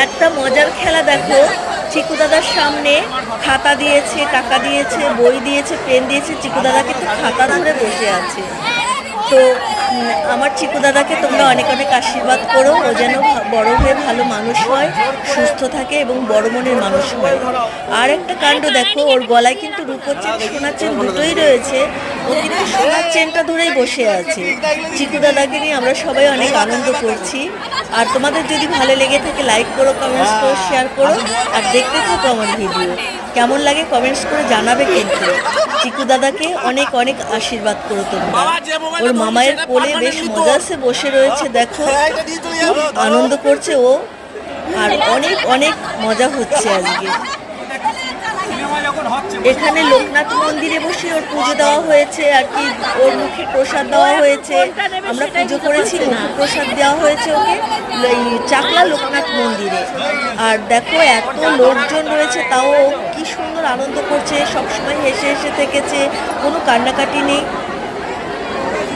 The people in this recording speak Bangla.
একটা মজার খেলা দেখো, চিকু দাদার সামনে খাতা দিয়েছে, টাকা দিয়েছে, বই দিয়েছে, পেন দিয়েছে, চিকু দাদা কিন্তু খাতা ধরে বসে আছে। তো আমার চিকু দাদাকে তোমরা অনেক অনেক আশীর্বাদ করো, ও যেন বড় হয়ে ভালো মানুষ হয়, সুস্থ থাকে এবং বড় মনের মানুষ হয়। আর একটা কাণ্ড দেখো, ওর গলায় কিন্তু রূপোর চেন সোনার চেন দুটোই রয়েছে, ও কিন্তু সোনার চেনটা ধরেই বসে আছে। চিকু দাদাকে নিয়ে আমরা সবাই অনেক আনন্দ করছি। আর তোমাদের যদি ভালো লেগে থাকে লাইক করো, কমেন্টস করো, শেয়ার করো, আর দেখতে থাকো আমার ভিডিও। কেমন লাগে কমেন্টস করে জানাবে কিন্তু। চিকু দাদাকে অনেক অনেক আশীর্বাদ করো তোমরা। ওর মামায়ের কোলে বেশ মজাসে বসে রয়েছে দেখো, খুব আনন্দ করছে ও, আর অনেক অনেক মজা হচ্ছে আজকে। এখানে লোকনাথ মন্দিরে বসে ওর পুজো দেওয়া হয়েছে আর কি, ওর মুখে প্রসাদ দেওয়া হয়েছে, আমরা পুজো করেছি, মুখে প্রসাদ দেওয়া হয়েছে ওকে চাকলা লোকনাথ মন্দিরে। আর দেখো এত লোকজন রয়েছে, তাও কি সুন্দর আনন্দ করছে, সবসময় হেসে হেসে থেকেছে, কোনো কান্নাকাটি নেই।